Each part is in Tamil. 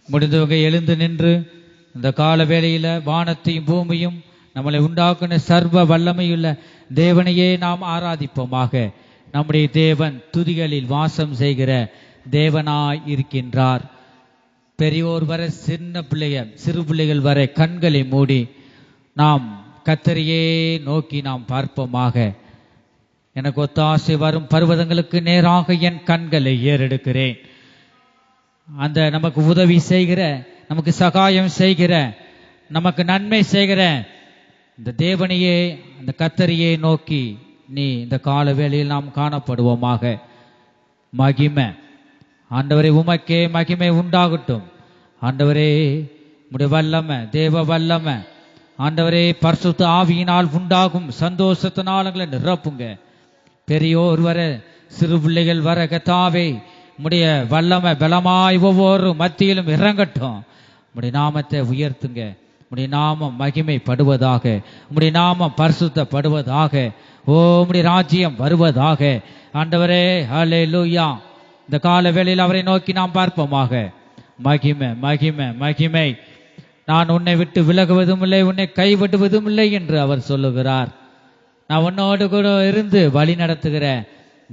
முடிந்தவங்க எழுந்து நின்று இந்த கால வேளையில வானத்தையும் பூமியும் நம்மளை உண்டாக்குன சர்வ வல்லமையுள்ள தேவனையே நாம் ஆராதிப்போமாக. நம்முடைய தேவன் துதிகளில் வாசம் செய்கிற தேவனாய் இருக்கின்றார். பெரியோர் வரை சிறு பிள்ளைகள் வரை கண்களை மூடி நாம் கர்த்தரையே நோக்கி நாம் பார்ப்போமாக. எனக்கு ஒத்தாசை வரும் பர்வதங்களுக்கு நேராக என் கண்களை ஏறெடுக்கிறேன். அந்த நமக்கு உதவி செய்கிற, நமக்கு சகாயம் செய்கிற, நமக்கு நன்மை செய்கிற இந்த தேவனையே, அந்த கர்த்தரையே நோக்கி நீ இந்த கால வேளையில் நாம் காணப்படுவோமாக. மகிமை ஆண்டவரே, உமக்கே மகிமை உண்டாகட்டும். ஆண்டவரே, உம்முடைய வல்லமை, தேவ வல்லமை ஆண்டவரே பரிசுத்த ஆவியினால் உண்டாகும் சந்தோஷத்தினால் எங்களை நிரப்புங்க. பெரியோர் வர சிறு பிள்ளைகள் வர கர்த்தாவே, உம்முடைய வல்லமை பலமாய் ஒவ்வொரு மத்தியிலும் இறங்கட்டும். உம்முடைய நாமத்தை உயர்த்துங்க. உம்முடைய நாமம் மகிமைப்படுவதாக, உம்முடைய நாமம் பரிசுத்தப்படுவதாக. ஓ, உம்முடைய ராஜ்யம் வருவதாக. ஆண்டவரே, ஹல்லேலூயா. இந்த கால வேளையில் அவரை நோக்கி நாம் பார்ப்போமாக. மகிமை மகிமை மகிமை. நான் உன்னை விட்டு விலகுவதும் இல்லை, உன்னை கைவிடுவதும் இல்லை என்று அவர் சொல்லுகிறார். நான் உன்னோடு கூட இருந்து வழி நடத்துகிற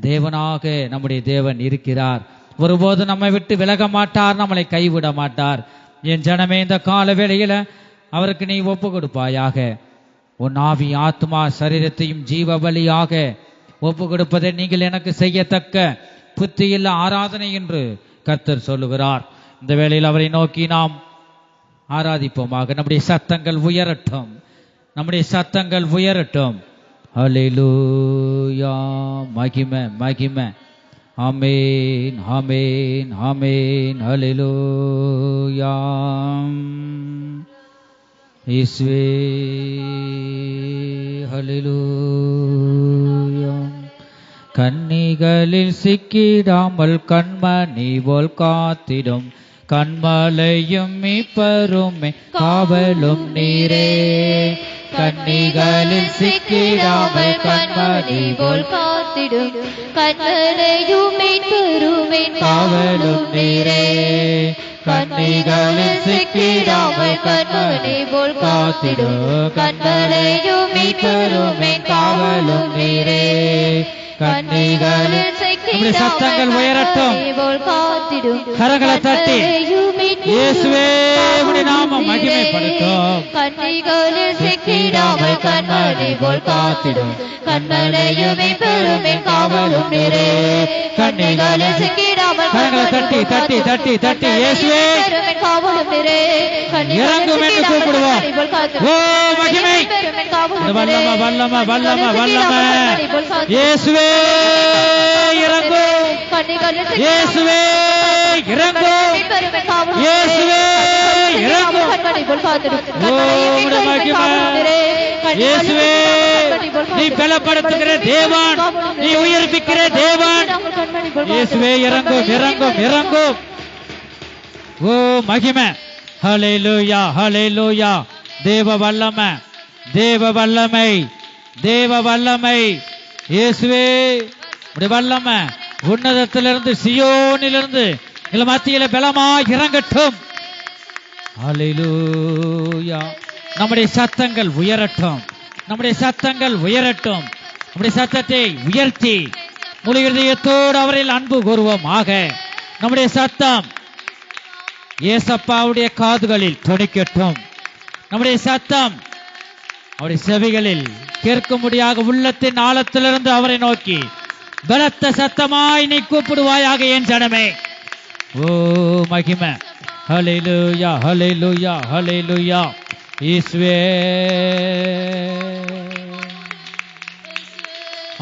தேவனாக நம்முடைய தேவன் இருக்கிறார். ஒருபோது நம்மை விட்டு விலக மாட்டார், நம்மளை கைவிட மாட்டார். என் ஜனமே, இந்த கால வேளையில அவருக்கு நீ ஒப்பு கொடுப்பாயாக. உன் ஆவி ஆத்மா சரீரத்தையும் ஜீவ பலியாக ஒப்பு கொடுப்பதை நீங்கள் எனக்கு செய்யத்தக்க புத்தியில்ல ஆராதனை என்று கர்த்தர் சொல்லுகிறார். இந்த வேளையில் அவரை நோக்கி நாம் ஆராதிப்போமாக. நம்முடைய சத்தங்கள் உயரட்டும், நம்முடைய சத்தங்கள் உயரட்டும். ஹல்லேலூயா. மகிமை மகிமை. ஆமென் ஆமென் ஆமென். ஹல்லேலூயா. இயேசுவே, ஹல்லேலூயா. கன்னிகளில் சிக்கிடாமல் கண்மணி போல் காத்திடும் கண்மலையும் மீட்பருமே காவலும் நீரே. கன்னிகளில் சிக்கிடாமல் கண்மணி போல் காத்திடும் கண்மலையும் மீட்பருமே காவலும் நீரே. கன்னிகளில் சிக்கிடாமல் கண்மணி போல் காத்திடும் கண்மலையும் மீட்பருமே காவலும் நீரே. கன்னிகளில் சத்தங்கள் உயரட்டும். கரங்களை தட்டி இயேசுவே உம்முடைய நாமம் மகிமைப்படுத்தும். கன்னிகளில் சிக்கிடாமல் கண்மணி போல் காத்திடும் கண்மலையுமே பெருமை காவலும் நீரே. கன்னிகளில் சிக்கிடாமல் கரங்களை தட்டி தட்டி தட்டி தட்டி இயேசுவே காவலும் நீரே. இறங்கும் என்று கூப்பிடுவோம். ஓ மகிமை, வல்லமை வல்லமை வல்லமை வல்லமை. இயேசுவே இறங்கும், இயேசுவே இறங்கும், இயேசுவே இறங்கும். ஓ மகிமை. இயேசுவே, நீ பலப்படுத்துகிற தேவன், நீ உயிர்ப்பிக்கிற தேவன். இயேசுவே இறங்கும் இறங்கும் இறங்கும். ஓ மகிமை. ஹல்லேலூயா ஹல்லேலூயா. தேவ வல்லமை, தேவ வல்லமை, தேவ வல்லமை. இயேசுவே உம்முடைய வல்லமை உன்னதத்திலிருந்து சியோனிலிருந்து எங்கள் மத்தியில பலமாய் இறங்கட்டும். ஹல்லேலூயா. நம்முடைய சத்தங்கள் உயரட்டும், நம்முடைய சத்தங்கள் உயரட்டும். நம்முடைய சத்தத்தை உயர்த்தி முழு இதயத்தோடு அவரில் அன்பு கூறுவோமாக. நம்முடைய சத்தம் ஏசப்பாவுடைய காதுகளில் துணிக்கட்டும். நம்முடைய சத்தம் அவருடைய செவிகளில் கேட்கும்படியாக உள்ளத்தின் ஆழத்திலிருந்து அவரை நோக்கி பலத்த சத்தமாய் நீ கூப்பிடுவாயாக என் ஜனமே. ஓ மகிமை. ஹல்லேலூயா ஹல்லேலூயா ஹல்லேலூயா. இயேசுவே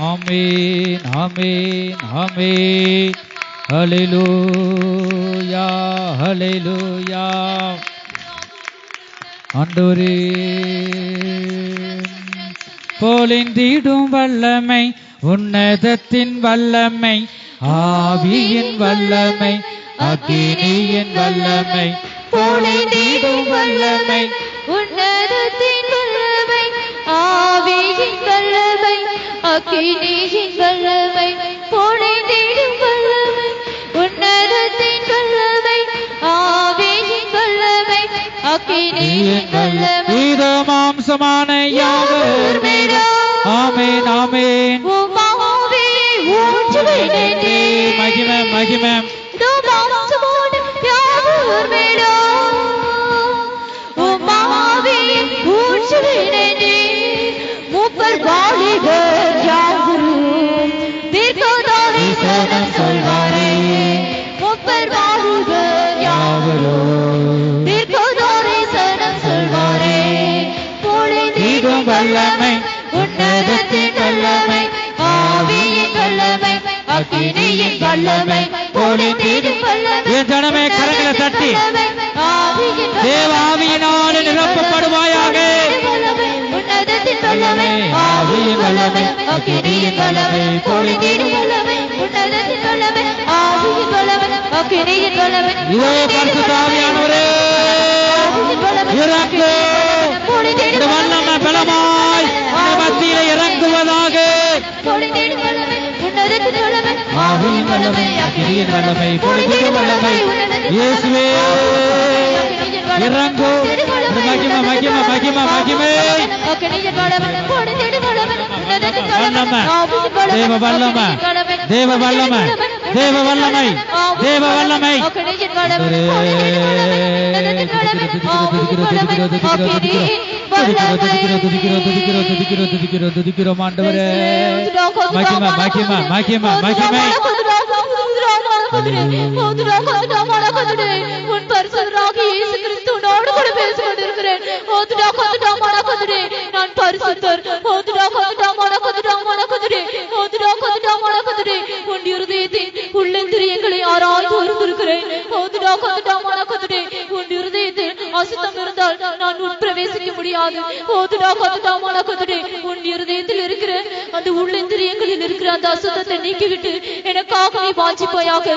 ஆமென் ஆமென் ஆமென். ஹல்லேலூயா ஹல்லேலூயா. ஆண்டவரே, பொழிந்திடும் வல்லமை, உன்னதத்தின் வல்லமை, ஆவியின் வல்லமை, அக்கினியின் வல்லமை, பொழிந்திடும் வல்லமை, உன்னதத்தின் வல்லமை, ஆவியின் வல்லமை, அக்கினியின் வல்லமை, பொழிந்திடும் வல்லமை, உன்னதத்தின் வல்லமை, ஆவியின் அக்கினியின் வல்லமை இதோ மாம்சமான யாவர் மேலும் ஆமென் ஆமென் உம்மாவே ஊற்றுவேனே மகிமை மகிமை இதோ மாம்சமான யாவர் மேலும் உம்மாவே ஊற்றுவேனே மூப்பர் வாலிபர் யாவரும் தீர்க்கதரிசனம் சொல்வாரே மூப்பர் வாலிபர் யாவரும் தீர்க்கதரிசனம் சொல்வாரே பொழிந்திடும் வல்லமை உன்னதத்தின் வல்லமை ஆவியின் வல்லமை அக்கினியின் வல்லமை பொழிந்திடும் வல்லமை என் ஜனமே கரங்களை தட்டி தேவ ஆவியினால் நிரப்பப்படுவாயாக உன்னதத்தின் வல்லமை ஆவியின் வல்லமை அக்கினியின் வல்லமை பொழிந்திடும் வல்லமை உன்னதத்தின் வல்லமை ஆவியின் வல்லமை அக்கினியின் வல்லமை இதோ பரிசுத்த ஆவியானவரே இறங்கு இந்த வல்லமை பலமாய் மத்தியிலே இறங்குவதாக பொழிந்திடும் வல்லமை உன்னதத்தின் வல்லமை ஆவியின் வல்லமை அக்கினியின் வல்லமை பொழிந்திடும் வல்லமை இயேசுவே இறங்கு மகிமை மகிமை மகிமை மகிமை வல்லமை தேவ வல்லமை தேவ வல்லமை தேவ வல்லமை தேவ வல்லமை துதிக்கிறோம் ஆண்டவரே மகிமை மகிமை மகிமை மகிமை உன் பரிசுத்தராகிய இயேசு கிறிஸ்துவோடு கூட பேசிக் கொண்டிருக்கிறேன். நான் பரிசுத்தர். உன் இருதயத்தின் உள்ளந்திரியங்களை ஆராய்ந்து அறிந்திருக்கிறேன். உன் இருதயத்தில் அசுத்தம் இருந்தால் நான் உன் பிரவேசிக்க முடியாது. உன் இருதயத்தில் இருக்கிற அந்த உள்ளந்திரியங்களில் இருக்கிற அந்த அசுத்தத்தை நீக்கிவிட்டு எனக்காக நீ வாஞ்சிப்பாயாக.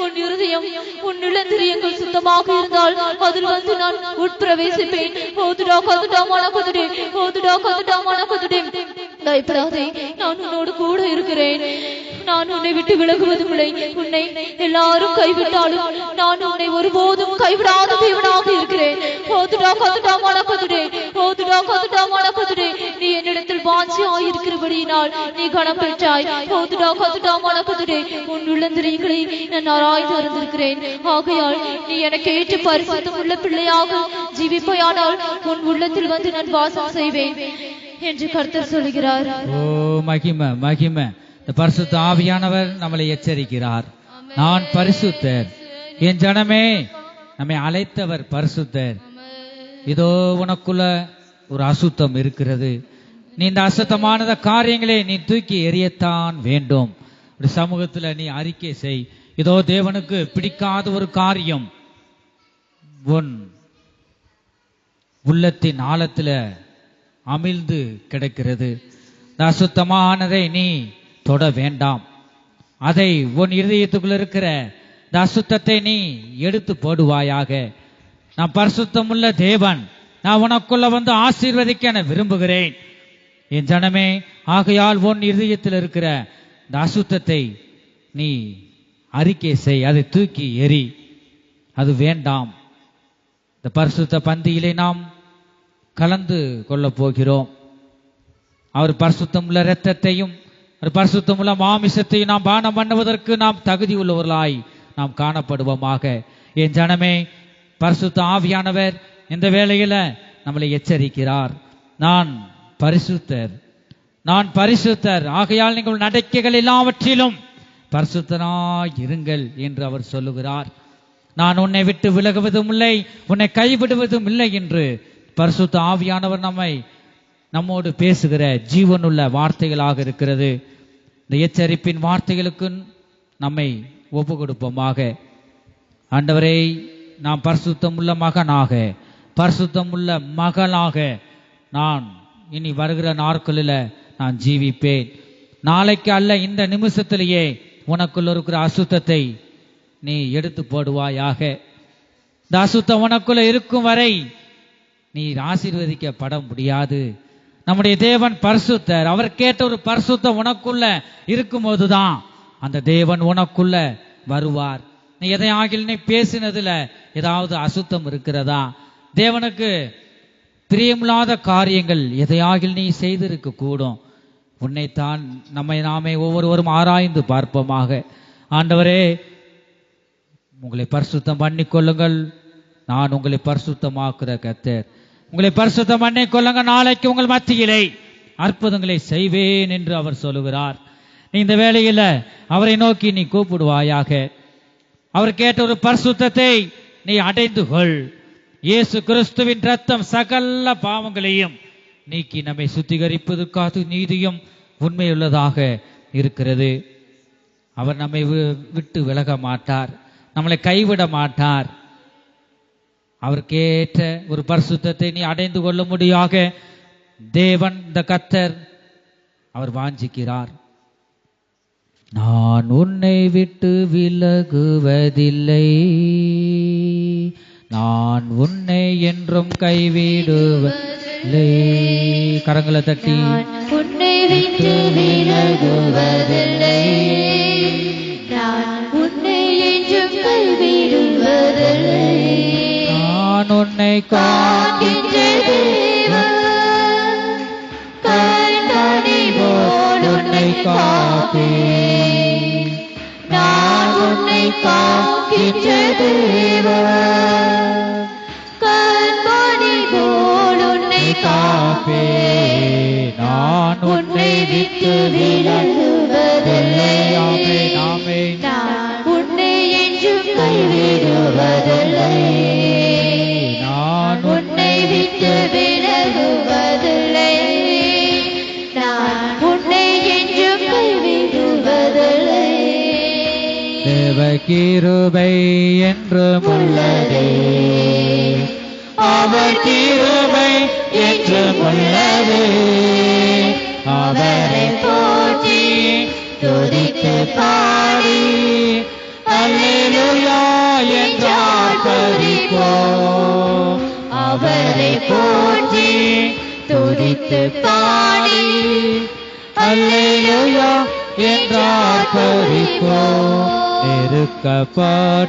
உன் இருதயம் உன் இளந்திரியங்கள் சுத்தமாக இருந்தால் அதில் வந்து நான் உட்பிரவேசிப்பேன். பயப்படாதே, நான் உன்னோடு கூட இருக்கிறேன். நான் உன்னை விட்டு விலகுவதும் இல்லை. உன்னை எல்லாரும் கைவிட்டாலும் நான் உன்னை ஒருபோதும் கைவிடாத தேவனாக இருக்கிறேன். நீ என்னிடத்தில் வாஞ்சியாய் இருக்கிறபடியினால் நீ கணம் பெற்றாய். உன் உள்ளந்திரியங்களை நான் ஆராய்ந்து அறிந்திருக்கிறேன். ஆகையால் நீ எனக்கு ஏற்ற பரிசுத்தம் உள்ள பிள்ளையாக ஜீவிப்பையானால் உன் உள்ளத்தில் வந்து நான் வாசம் செய்வேன் என்று கர்த்தர் சொல்கிறார். ஓ மகிமை மகிமை. இந்த பரிசுத்த ஆவியானவர் நம்மளை எச்சரிக்கிறார். நான் பரிசுத்தர், என் ஜனமே நம்மை அழைத்தவர் பரிசுத்தர். இதோ உனக்குள்ள ஒரு அசுத்தம் இருக்கிறது. நீ இந்த அசுத்தமானத காரியங்களை நீ தூக்கி எறியத்தான் வேண்டும். ஒரு சமூகத்துல நீ அறிக்கை செய். இதோ தேவனுக்கு பிடிக்காத ஒரு காரியம் உன் உள்ளத்தின் ஆழத்துல அமிழ்ந்து கிடக்கிறது. இந்த அசுத்தமானதை நீ தொட வேண்டாம். அதை உன் இருதயத்துக்குள்ள இருக்கிற இந்த அசுத்தத்தை நீ எடுத்து போடுவாயாக. நான் பரிசுத்தம் உள்ள தேவன், நான் உனக்குள்ள வந்து ஆசீர்வதிக்க நான் விரும்புகிறேன் என் ஜனமே. ஆகையால் உன் இருதயத்தில் இருக்கிற இந்த அசுத்தத்தை நீ அறிக்கை செய், அதை தூக்கி எறி. அது வேண்டாம். இந்த பரிசுத்த பந்தியிலே நாம் கலந்து கொள்ள போகிறோம். அவர் பரிசுத்தமுள்ள இரத்தத்தையும் பரிசுத்தமுள்ள மாமிசத்தையும் நாம் பானம் பண்ணுவதற்கு நாம் தகுதி உள்ளவர்களாய் நாம் காணப்படுவோமாக. என் ஜனமே, பரிசுத்த ஆவியானவர் இந்த வேளையில நம்மளை எச்சரிக்கிறார். நான் பரிசுத்தர், நான் பரிசுத்தர், ஆகையால் நீங்கள் நடக்கைகள் எல்லாவற்றிலும் பரிசுத்தராய் இருங்கள் என்று அவர் சொல்லுகிறார். நான் உன்னை விட்டு விலகுவதும் இல்லை, உன்னை கைவிடுவதும் இல்லை என்று பரிசுத்த ஆவியானவர் நம்மோடு பேசுகிற ஜீவனுள்ள வார்த்தைகளாக இருக்கிறது. இந்த எச்சரிப்பின் வார்த்தைகளுக்கு நம்மை ஒப்பு கொடுப்போமாக. ஆண்டவரே, நாம் பரிசுத்தம் உள்ள மகனாக, பரிசுத்தம் உள்ள மகளாக நான் இனி வருகிற நாட்களில் நான் ஜீவிப்பேன். நாளைக்கு அல்ல, இந்த நிமிஷத்திலேயே உனக்குள்ள இருக்கிற அசுத்தத்தை நீ எடுத்து போடுவாயாக. இந்த அசுத்தம் உனக்குள்ள இருக்கும் வரை நீ ஆசீர்வதிக்கப்பட முடியாது. நம்முடைய தேவன் பரிசுத்தர். அவர் கேட்ட ஒரு பரிசுத்தம் உனக்குள்ள இருக்கும் போதுதான் அந்த தேவன் உனக்குள்ள வருவார். நீ எதையாகில் நீ பேசினதுல ஏதாவது அசுத்தம் இருக்கிறதா? தேவனுக்கு பிரியமில்லாத காரியங்கள் எதையாகில் நீ செய்திருக்க கூடும். உன்னைத்தான் நம்மை நாமே ஒவ்வொருவரும் ஆராய்ந்து பார்ப்போமாக. ஆண்டவரே, உங்களை பரிசுத்தம் பண்ணிக்கொள்ளுங்கள், நான் உங்களை பரிசுத்தமாக்குற கர்த்தர். உங்களை பரிசுத்தம் பண்ணிக்கொள்ளுங்க, நாளைக்கு உங்கள் மத்தியிலே அற்புதங்களை செய்வேன் என்று அவர் சொல்லுகிறார். நீ இந்த வேளையில அவரை நோக்கி நீ கூப்பிடுவாயாக. அவர் கேட்ட ஒரு பரிசுத்தத்தை நீ அடைந்து கொள். இயேசு கிறிஸ்துவின் ரத்தம் சகல பாவங்களையும் நீக்கி நம்மை சுத்திகரிப்பதற்காக நீதியும் உண்மையுள்ளதாக இருக்கிறது. அவர் நம்மை விட்டு விலக மாட்டார், நம்மளை கைவிட மாட்டார். அவருக்கேற்ற ஒரு பரிசுத்தத்தை நீ அடைந்து கொள்ள முடியாக தேவன் இந்த கர்த்தர் அவர் வாஞ்சிக்கிறார். நான் உன்னை விட்டு விலகுவதில்லை, நான் உன்னை என்றும் கைவிடுவதில்லை. கரங்களை தட்டி, உன்னை விட்டு விலகுவதில்லை, நான் உன்னை என்றும் கைவிடுவதில்லை. நான் உன்னை காக்கின்ற தேவன், கண்மணி போல் உன்னை காப்பேன். நான் உன்னை காக்கின்ற தேவன், கண்மணி போல் உன்னை காப்பேன். நான் உன்னை விட்டு விலகுவதில்லை, ஆமென். நான் உன்னை என்றும் கைவிடுவதில்லை. நான் உன்னை விட்டு விலகுவதில்லை, நான் உன்னை என்றும் கைவிடுவதில்லை. தேவ கிருபை என்றும் உள்ளதே, அவர் கிருபை என்றும் உள்ளதே. அவரை போற்றி துதித்து பாடி அல்லேலூயா என்றார் பரிபோம். அவரை போற்றி துதித்து பாடி அல்லேலூயா என்றார் பரிபோம். நெருக்கப்பட்டோம்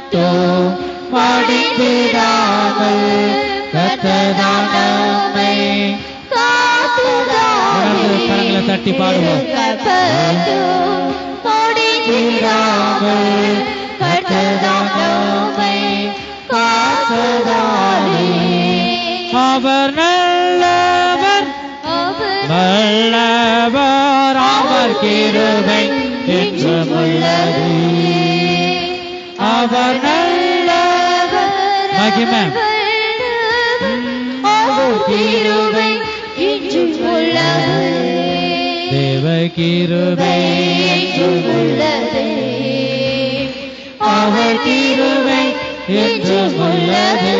மடிந்திடாமல் கர்த்தர்தான் நம்மை காத்துதாமே. கரங்களை தட்டி பாடுவோம். நெருக்கப்பட்டோம் மடிந்திடாமல் கர்த்தர்தான் நம்மை காத்துதாமே. அவர் நல்லவர், வல்லவர், அவர் கிருபை என்றும் உள்ளது. அவர் நல்லவர், மகிமை, அவர் கிருபை என்றும் உள்ளது. தேவ கிருபை என்றும் உள்ளது. அவர் கிருபை என்றும் உள்ளது.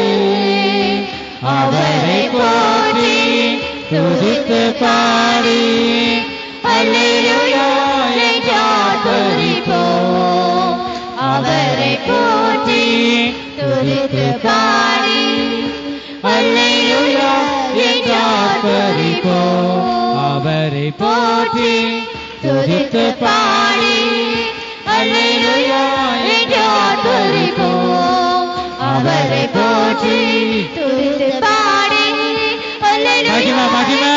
அவரை போற்றி துதித்து பாடி அல்லேலூயா என்றார் பரிபோம். அவரை போற்றி துதித்து பாடி அல்லேலூயா என்றார் பரிபோம். அவரை போற்றி துதித்து பாடி அல்லேலூயா என்றார் பரிபோம். அவரை போற்றி துதித்து பாடி மகிமை, மகிமை.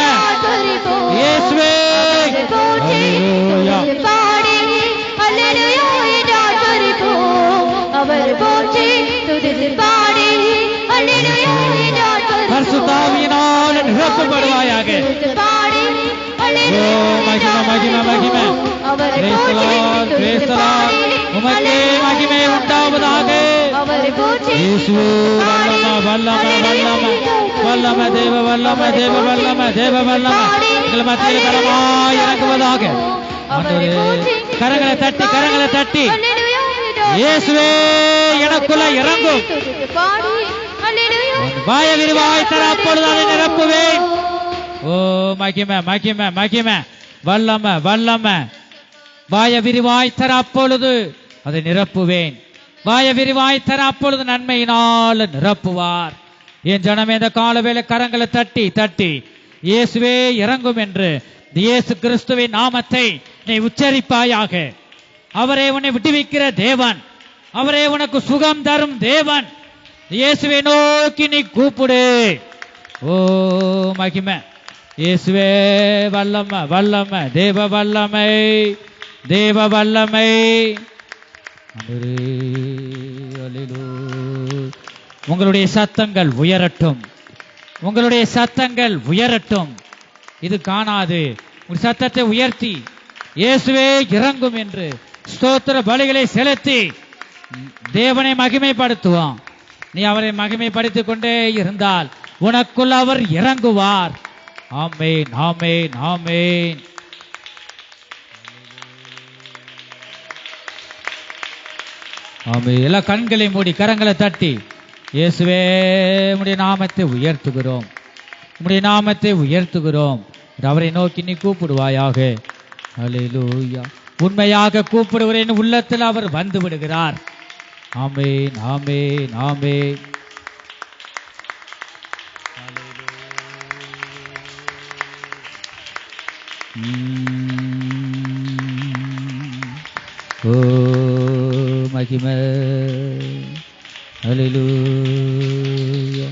இயேசுவே, அல்லேலூயா. பரிசுத்தாவியினால் நிரப்பப்படுவாயாக. ஓ, மகிமை, மகிமை, மகிமை. Praise the Lord, praise the Lord. உமக்கே மகிமை உண்டாவதாக. இயேசுவே, வல்லமை, வல்லமை, வல்லமை, வல்லமை, தேவ வல்லமை, தேவ வல்லமை, தேவ வல்லமை எங்கள் மத்தியில் கரமாய் இறங்குவதாக. ஆண்டவரே, கரங்களை தட்டி, கரங்களை தட்டி, இயேசுவே எனக்குள்ள இறங்கும். வாய விரிவாய் தர, அப்பொழுது அதை நிரப்புவேன். ஓ, மகிமை, மகிமை, மகிமை, வல்லமை, வல்லமை. வாய விரிவாய் தர, அப்பொழுது அதை நிரப்புவேன். வாய விரிவாய் தர, அப்பொழுது நன்மையினால் நிரப்புவார். என் ஜனமே, இந்த காலவேளை கரங்களை தட்டி தட்டி இயேசுவே இறங்கும் என்று இயேசு கிறிஸ்துவின் நாமத்தை நீ உச்சரிப்பாயாக. அவரே உன்னை விட்டுவிக்கிற தேவன், அவரே உனக்கு சுகம் தரும் தேவன். இயேசுவை நோக்கி நீ கூப்பிடு. ஓ மகிமை, இயேசுவே வல்லமை, வல்லமை, தேவ வல்லமை, தேவ வல்லமை. உங்களுடைய சத்தங்கள் உயரட்டும், உங்களுடைய சத்தங்கள் உயரட்டும். இது காணாது. உங்கள் சத்தத்தை உயர்த்தி இயேசுவே இறங்கும் என்று ஸ்தோத்திர பலிகளை செலுத்தி தேவனை மகிமைப்படுத்துவோம். நீ அவரை மகிமைப்படுத்திக் கொண்டே இருந்தால் உனக்குள் அவர் இறங்குவார். ஆமென், ஆமென், ஆமென். ஆமென். எல்லா கண்களை மூடி கரங்களை தட்டி இயேசுவே உம்முடைய நாமத்தை உயர்த்துகிறோம், உம்முடைய நாமத்தை உயர்த்துகிறோம். அவரை நோக்கி நீ கூப்பிடுவாயாக. அல்லேலூயா. உண்மையாக கூப்பிடுகிறேன் உள்ளத்தில் அவர் வந்து விடுகிறார். ஆமென், ஆமென், ஆமென். ஓ மகிமை. அல்லேலூயா.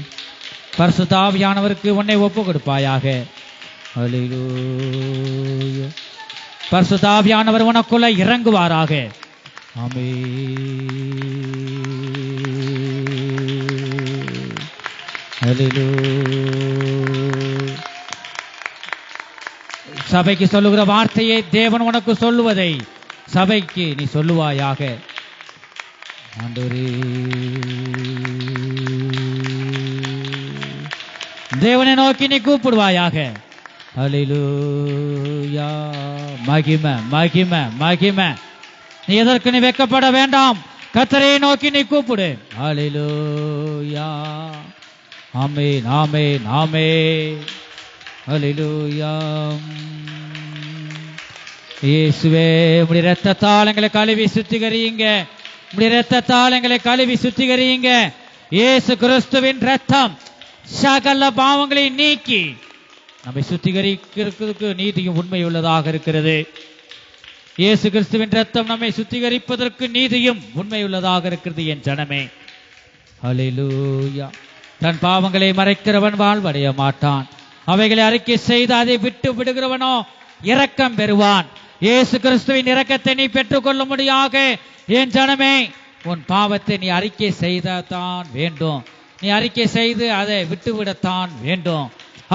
பரிசுத்த ஆவியானவருக்கு உன்னை ஒப்பு கொடுப்பாயாக. அல்லேலூயா. பரிசுத்த ஆவியானவர் உனக்குள்ள இறங்குவாராக. ஆமென். அல்லேலூயா. சபைக்கு சொல்லுகிற வார்த்தையை தேவன் உனக்கு சொல்லுவதை சபைக்கு நீ சொல்லுவாயாக. ஆண்டவரே, தேவனை நோக்கி நீ கூப்பிடுவாயாக. அல்லேலூயா. மகிமை, மகிமை, மகிமை. நீ எதற்கு நீ வெட்கப்பட வேண்டாம். கர்த்தரை நோக்கி நீ கூப்பிடு. அல்லேலூயா. ஆமென், ஆமென், ஆமென். அல்லேலூயா. இயேசுவே உம்முடைய இரத்தத்தால் எங்களை கழுவி சுத்திகரியுங்க, உம்முடைய இரத்தத்தால் எங்களை கழுவி சுத்திகரியுங்க. இயேசு கிறிஸ்துவின் இரத்தம் சகல பாவங்களை நீக்கி நம்மை சுத்திகரிக்கிறதுக்கு நீதியும் உண்மை உள்ளதாக இருக்கிறது. இயேசு கிறிஸ்துவின் இரத்தம் நம்மை சுத்திகரிப்பதற்கு நீதியும் உண்மை உள்ளதாக இருக்கிறது. என் ஜனமே, அல்லேலூயா. தன் பாவங்களை மறைக்கிறவன் வாழ்வடைய மாட்டான். அவைகளை அறிக்கை செய்து அதை விட்டு விடுகிறவனோ இரக்கம் பெறுவான். இயேசு கிறிஸ்துவின் இரக்கத்தை நீ பெற்றுக்கொள்ள முடியாக. என் ஜனமே, உன் பாவத்தை நீ அறிக்கை செய்தத்தான் வேண்டும். நீ அறிக்கை செய்து அதை விட்டுவிடத்தான் வேண்டும்.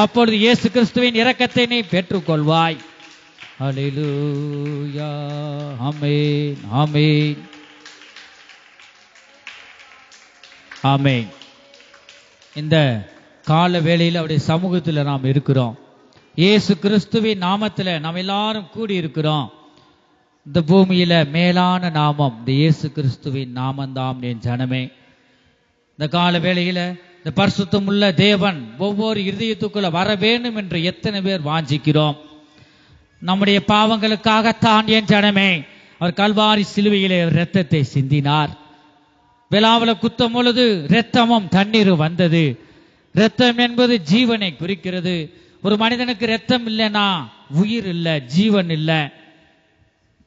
அப்பொழுது இயேசு கிறிஸ்துவின் இரக்கத்தை நீ பெற்றுக்கொள்வாய். அல்லேலூயா. ஆமென், ஆமென், ஆமென். இந்த கால வேளையில் அவருடைய சமூகத்தில் நாம் இருக்கிறோம். இயேசு கிறிஸ்துவின் நாமத்தில் நாம் எல்லாரும் கூடி இருக்கிறோம். இந்த பூமியில மேலான நாமம் இந்த இயேசு கிறிஸ்துவின் நாமந்தாம். என் ஜனமே, இந்த கால வேளையில இந்த பரிசுத்தம் உள்ள தேவன் ஒவ்வொரு இருதயத்துக்குள்ள வர வேண்டும் என்று எத்தனை பேர் வாஞ்சிக்கிறோம். நம்முடைய பாவங்களுக்காகத்தான் என் ஜனமே அவர் கல்வாரி சிலுவையிலே இரத்தத்தை சிந்தினார். விழாவில் குத்தும் பொழுது இரத்தமும் தண்ணீரும் வந்தது. இரத்தம் என்பது ஜீவனை குறிக்கிறது. ஒரு மனிதனுக்கு இரத்தம் இல்லைன்னா உயிர் இல்லை, ஜீவன் இல்லை.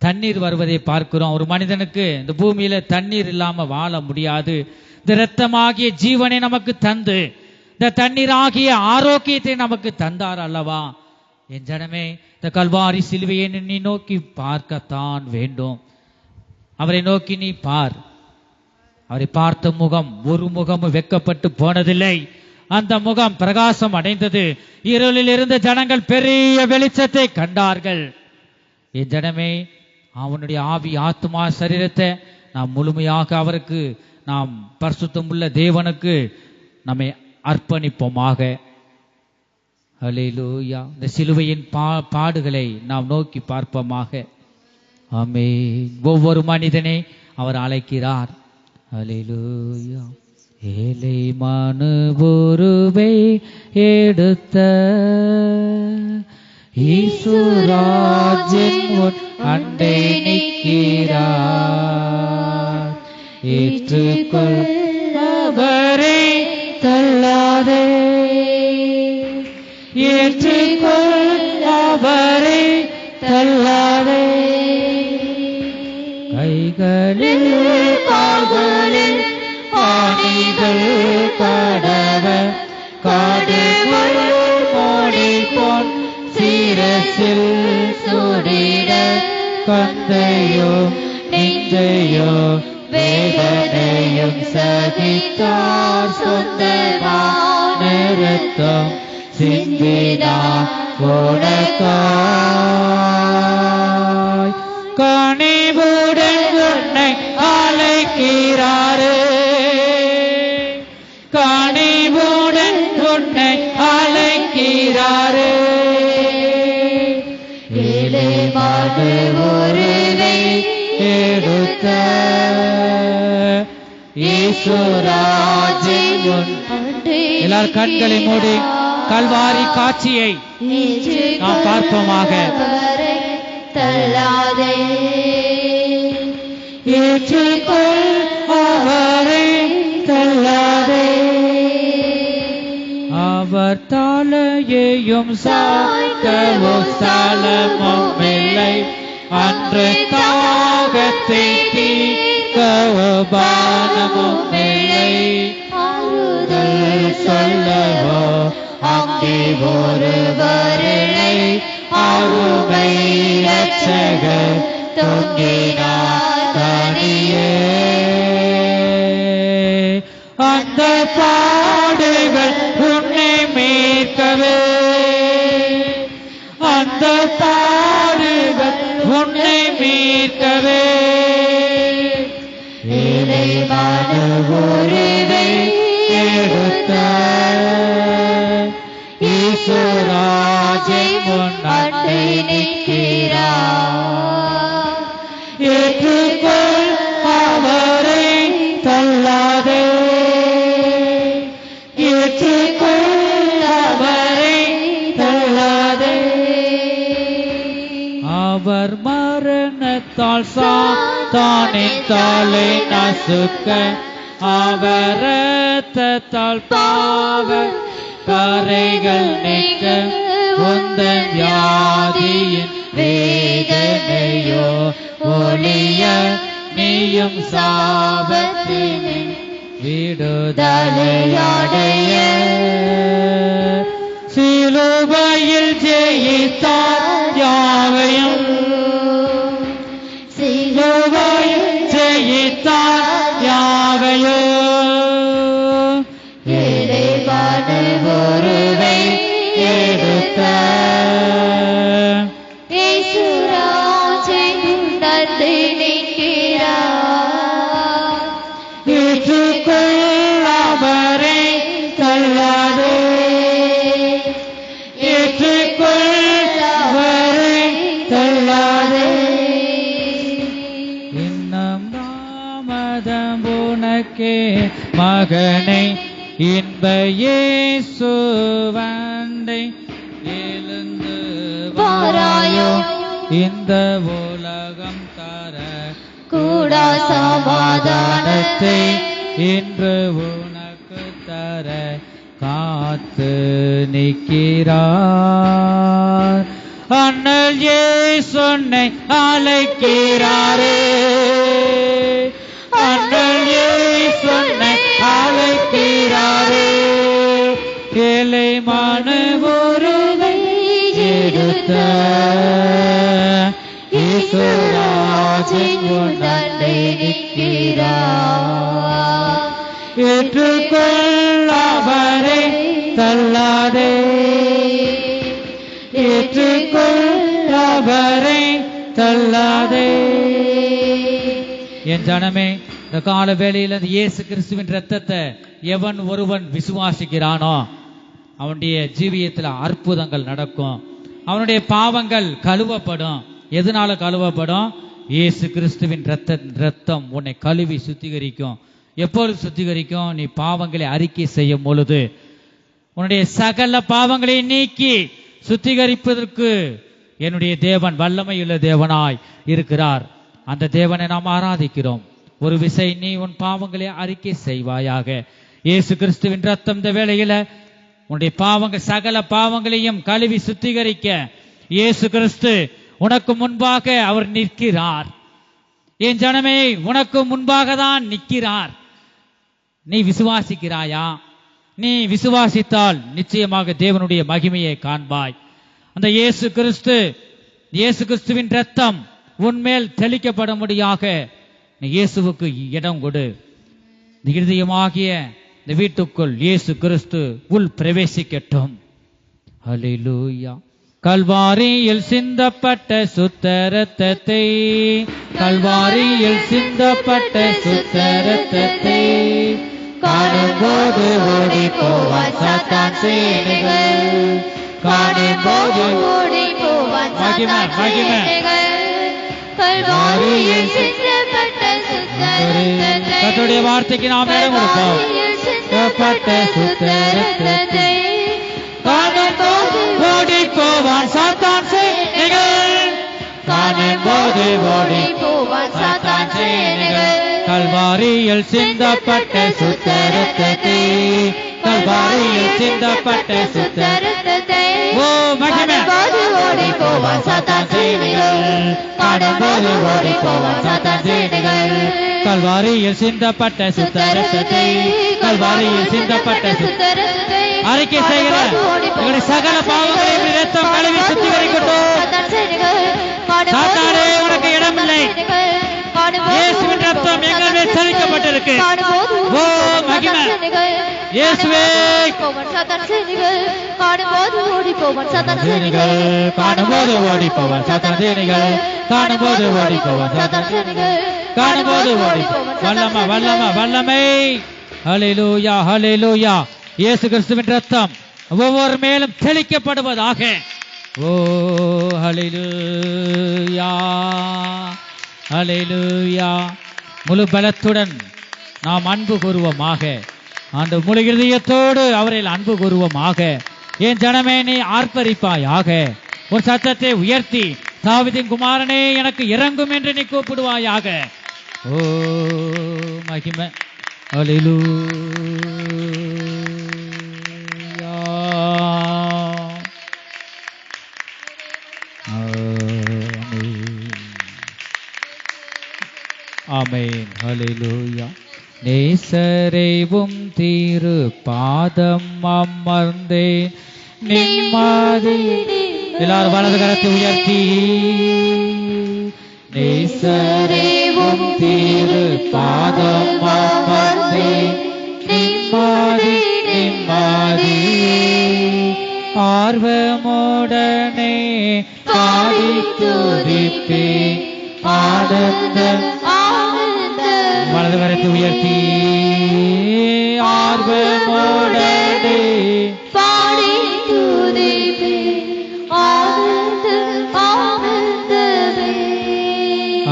தண்ணீர் வருவதை பார்க்கிறோம். ஒரு மனிதனுக்கு இந்த பூமியில தண்ணீர் இல்லாம வாழ முடியாது. இந்த இரத்தமாகிய ஜீவனை நமக்கு தந்து இந்த தண்ணீர் ஆகிய ஆரோக்கியத்தை நமக்கு தந்தார் அல்லவா. என் ஜனமே, இந்த கல்வாரி சிலுவையை நீ நோக்கி பார்க்கத்தான் வேண்டும். அவரை நோக்கி நீ பார். அவரை பார்த்த முகம் ஒரு முகமும் வெட்கப்பட்டு போனதில்லை. அந்த முகம் பிரகாசம் அடைந்தது. இருளில் இருந்த ஜனங்கள் பெரிய வெளிச்சத்தை கண்டார்கள். என் ஜனமே, அவனுடைய ஆவி ஆத்மா சரீரத்தை நாம் முழுமையாக அவருக்கு, நாம் பரிசுத்தம் உள்ள தேவனுக்கு நம்மை அர்ப்பணிப்போமாக. அல்லேலூயா. இந்த சிலுவையின் பாடுகளை நாம் நோக்கி பார்ப்போமாக. ஆமென். ஒவ்வொரு மனிதனை அவர் அழைக்கிறார். அல்லேலூயா. ஏழை மனுபுருவை எடுத்த ஈசுராஜன் உன் அண்டை நிற்கிறார். ஏற்றுக்கொள்ளவரை தள்ளாதே, ஏற்றுக்கொள்ளவரை தள்ளாதே. கைகளில் கால்களில் ஆணிகள் கடவ காடுகள் மூடிக்கொண் சிரசில் சூடிட கந்தையோ நெஞ்சையோ வேதனையும் சகித்தார் சொந்தமான ரத்தம் சிந்தினார் உனக்காய். கனிவுடன் உன்னை அழைக்கிறாரே, கனிவுடன் உன்னை அழைக்கிறாரே. ஏழை மனு உருவை எடுத்த ஈசுராஜின் முன் எல்லாரும் கண்களை மூடி கல்வாரி காட்சியை நாம் பார்ப்போமாக. தள்ளாதே ஏற்றுக்கொள் அவரை தள்ளாதே. அவர் தலையையும் சாய்க்கவோ ஸ்தலமும் இல்லை, அன்று தாகத்தை தீர்க்கவோ பானமும் இல்லை. ஆறுதல் சொல்லவோ அங்கே ஒருவரில்லை, அருமை இரட்சகர் தொங்கினார் தனியே. அந்த பாடுகள் உன்னை மீட்கவே, அந்த பாடுகள் உன்னை மீட்கவே. ஏழை மனு உருவை எடுத்த ஈசுராஜை முன்னே நிற்கிறார். ஏற்றுக்கொள் அவரை தள்ளாதே, ஏற்றுக்கொள் அவரை தள்ளாதே. அவர் மரணத்தால் சாத்தானின் தலை நசுக்க, அவர் இரத்தத்தால் பாவ கரைகள் நீக்க, உந்தன் வியாதியின் வேதனையோ ஒளிய, நீயும் சாபத்தின் விடுதலையடைய. சிலுவையில் ஜெயித்தார் யாவையும், சிலுவையில் ஜெயித்தார் யாவையும். ஏழை மனு உருவை எடுத்த ஈசுராஜை முன்னே நிற்கிறார். ஏற்றுக்கொள் அவரை தள்ளாதே, ஏற்றுக்கொள் அவரை தள்ளாதே. இன்னும் தாமதம் உனக்கே மகனை, இன்ப இயேசுவண்டை எழுந்து வாராயோ. இந்த உலகம் தர கூடா சமாதானத்தை இன்று உனக்கு தர காத்து நிற்கிறார். அண்ணல் இயேசுனை அழைக்கிறாரே, அண்ணல் இயேசுனை அழைக்கிறாரே. ஏழை மனு உருவை எடுத்த ஈசுராஜின் முன்னே நிற்கிறார். ஏற்றுக்கொள் அவரை தள்ளாதே, ஏற்றுக்கொள் அவரை தள்ளாதே. என் ஜனமே, இந்த கால வேளையில் இயேசு கிறிஸ்துவின் இரத்தத்தை எவன் ஒருவன் விசுவாசிக்கிறானோ அவனுடைய ஜீவியத்தில் அற்புதங்கள் நடக்கும். அவனுடைய பாவங்கள் கழுவப்படும். எதனால கழுவப்படும்? இயேசு கிறிஸ்துவின் ரத்தம் உன்னை கழுவி சுத்திகரிக்கும். எப்பொழுது சுத்திகரிக்கும்? நீ பாவங்களை அறிக்கை செய்யும் பொழுது. உன்னுடைய சகல பாவங்களை நீக்கி சுத்திகரிப்பதற்கு என்னுடைய தேவன் வல்லமையுள்ள தேவனாய் இருக்கிறார். அந்த தேவனை நாம் ஆராதிக்கிறோம். ஒரு விசை நீ உன் பாவங்களை அறிக்கை செய்வாயாக. இயேசு கிறிஸ்துவின் ரத்தம் இந்த வேளையில உன்னுடைய பாவங்கள் சகல பாவங்களையும் கழுவி சுத்திகரிக்க இயேசு கிறிஸ்து உனக்கு முன்பாக அவர் நிற்கிறார். என் ஜனமே, உனக்கு முன்பாக தான் நிற்கிறார். நீ விசுவாசிக்கிறாயா? நீ விசுவாசித்தால் நிச்சயமாக தேவனுடைய மகிமையை காண்பாய். அந்த இயேசு கிறிஸ்துவின் இரத்தம் உன்மேல் தெளிக்கப்படும்படியாக நீ இயேசுவுக்கு இடம் கொடு. இருதயமாகிய இந்த வீட்டுக்குள் இயேசு கிறிஸ்து உள் பிரவேசிக்கட்டும். ஹல்லேலூயா. கல்வாரியில் சிந்தப்பட்ட சுத்த இரத்தத்தை, கல்வாரியில் சிந்தப்பட்ட சுத்த இரத்தத்தை காணும்போது ஓடி போவான் சாத்தான் சேனைகள். காணும்போது ஓடி போவான் சாத்தான் சேனைகள். கல்வாரியில் சிந்தப்பட்ட சுத்த இரத்தத்தை, கர்த்தருடைய வார்த்தைக்கு நாம் இடம் கொடுப்போம். சிந்தப்பட்ட சுத்த இரத்தத்தை காணும்போது ஓடி போவான் சாத்தான் சேனைகள். காணும்போது ஓடி போவான் சாத்தான் சேனைகள். கல்வாரியில் சிந்தப்பட்ட சுத்த இரத்தத்தை, கல்வாரியில் சிந்தப்பட்ட சுத்த இரத்தத்தை ஓ மகிமை ஓடி போவான் சாத்தான் சேனைகள். காணும்போது ஓடி போவான் சாத்தான் சேனைகள். கல்வாரியில் சிந்தப்பட்ட சுத்த இரத்தத்தை, கல்வாரியில் சிந்தப்பட்ட சுத்த இரத்தத்தை அறிக்கை செய்கிற எங்களுடைய சகல பாவங்களையும் இரத்தம் கழுவி சுத்திகரிக்கட்டும். சாத்தானே, உனக்கு இடமில்லை. இயேசுவின் இரத்தம் எங்கள் மேல் தெளிக்கப்பட்டிருக்கு. ஓ மகிமை இயேசுவே. காணும்போது ஓடி போவான் சாத்தான் சேனைகள். காணும்போது ஓடி போவான் சாத்தான் சேனைகள். காணும்போது ஓடி போவான் சாத்தான் சேனைகள். காணும்போது ஓடி வல்லமை வல்லமை வல்லமை. ஹல்லேலூயா ஹல்லேலூயா. இயேசு கிறிஸ்துவின் இரத்தம் ஒவ்வொரு மேலும் தெளிக்கப்படுவதாக. ஓ ஹல்லேலூயா ஹல்லேலூயா. முழு பலத்துடன் நாம் அன்பு கூறுவோமாக. அந்த முழு இதயத்தோடு அவரில் அன்பு கூறுவோமாக. என் ஜனமே, நீ ஆர்ப்பரிப்பாயாக. ஒரு சத்தத்தை உயர்த்தி, தாவீதின் குமாரனே எனக்கு இறங்கும் என்று நீ கூப்பிடுவாயாக. ஓ மகிமை. ஹல்லேலூயா. ஆமென். ஹல்லேலூயா. நேசரேவும் திரு பாதம் அமர்ந்தேன் நிம்மதி. எல்லாரும் வலது கரத்தை உயர்த்தி, நேசரேவும் திரு பாதம் அமர்ந்தேன் நிம்மதி நிம்மதி. ஆர்வமுடனே பாடி துதிப்பேன் ஆனந்த. வலது கரத்தை உயர்த்தி, ஆர்வமுடனே பாடி துதிப்பேன் ஆனந்த ஆனந்தமே.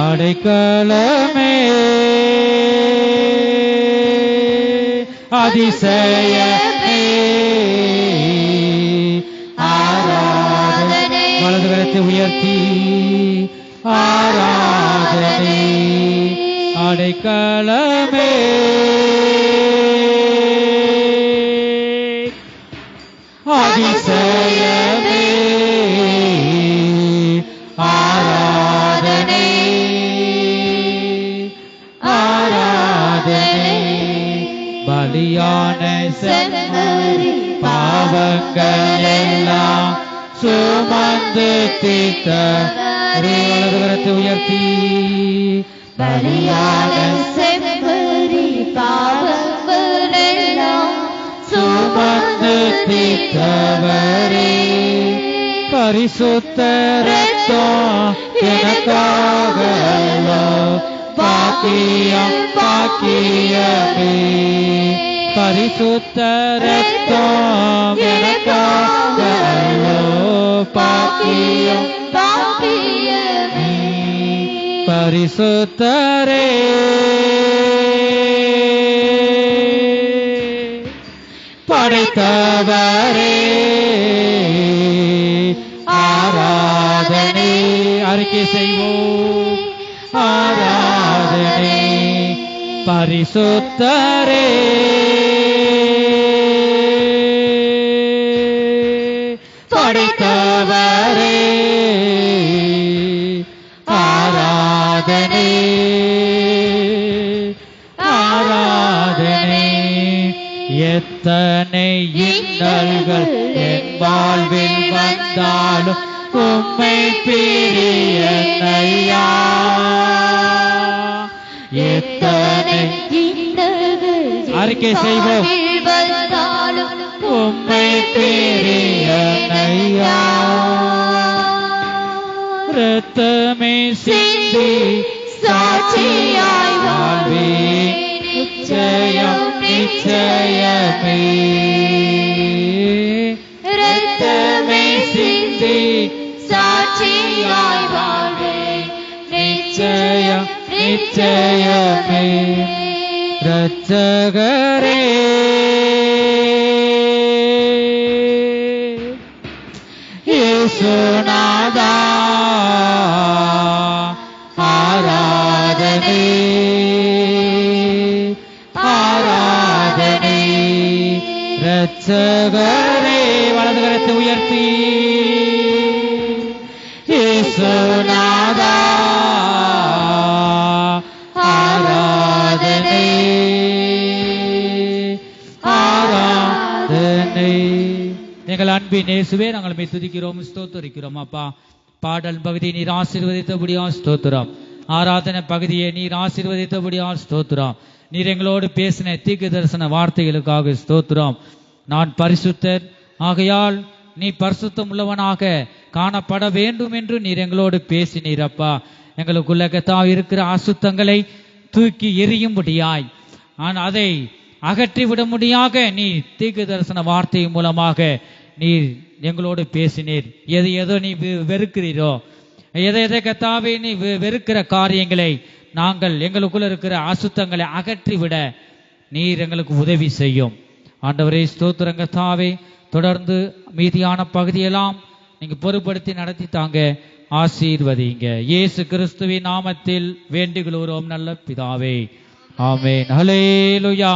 அடைக்கலமே அதிசயமே ஆராதனை. வலது கரத்தை உயர்த்தி, ஆராதனை. அடைக்கலமே அதிசயமே ஆராதனை ஆராதனை. பலியான செம்மறி பாவங்கள் எல்லாம் சுமந்து தீர்த்த. வலது கரத்தை உயர்த்தி, பலியான செம்மறி பாவங்கள் எல்லாம் சுமந்து தீர்த்தவரே. பரிசுத்த இரத்தம் எனக்காக பாக்கியம் பாக்கியமே. பரிசுத்த இரத்தம் எனக்காக பாக்கியம் பாக்கியமே. பரிசுத்தரே படைத்தவரே ஆராதனை. அறிக்கை செய்வோம். ஆராதனை. பரிசுத்தரே படைத்தவரே ஆராதனை ஆராதனை. எத்தனை இன்னல்கள் என் வாழ்வில் வந்தாலும் உம்மை பிரியனையா. எத்தனை அறிக்கை செய்வோம். உம்மை பிரியனையா. ரத்தமே சிந்தி சாட்சியாய் வாழ்வே நிச்சயம் நிச்சயமே. ரத்தமே சிந்தி சாட்சியாய் வாழ்வே நிச்சயம் நிச்சயமே. இரட்சகரே இயேசுநாதா ஆராதனை ஆராதனை. இரட்சகரே வலது கரத்தை உயர்த்தி இயேசுநாதா ஆராதனை ஆராதனை. எங்கள் அன்பின் இயேசுவே, நாங்கள் மே துதிக்கிறோம், ஸ்தோத்திரிக்கிறோம். அப்பா, பாடல் பகுதி நீர் ஆசீர்வதித்தபடியா ஸ்தோத்திரம். ஆராதனை பகுதியை நீர் ஆசீர்வதித்தபடியா ஸ்தோத்திரம். நீர் எங்களோடு பேசின தீர்க்க தரிசன வார்த்தைகளுக்காக ஸ்தோத்திரம். நான் பரிசுத்தர், ஆகையால் நீ பரிசுத்தம் உள்ளவனாக காணப்பட வேண்டும் என்று நீர் எங்களோடு பேசினீர். அப்பா, எங்களுக்குள்ள கர்த்தாவே இருக்கிற அசுத்தங்களை தூக்கி எறியும்படியாய் அதை அகற்றிவிட முடியாக நீ தீர்க்க தரிசன வார்த்தை மூலமாக நீர் எங்களோடு பேசினீர். எதோ நீ வெறுக்கிறீரோ, எதை கர்த்தாவே நீ வெறுக்கிற காரியங்களை நாங்கள் எங்களுக்குள்ள இருக்கிற அசுத்தங்களை அகற்றிவிட நீர் எங்களுக்கு உதவி செய்யும். ஆண்டவரே ஸ்தோத்திரம் கர்த்தாவே. தொடர்ந்து மீதியான பகுதியெல்லாம் நீங்க பொறுப்படுத்தி நடத்தி தாங்க, ஆசீர்வதிங்க. இயேசு கிறிஸ்துவின் நாமத்தில் வேண்டிக் கொள்கிறோம் நல்ல பிதாவே, ஆமென். ஹல்லேலூயா.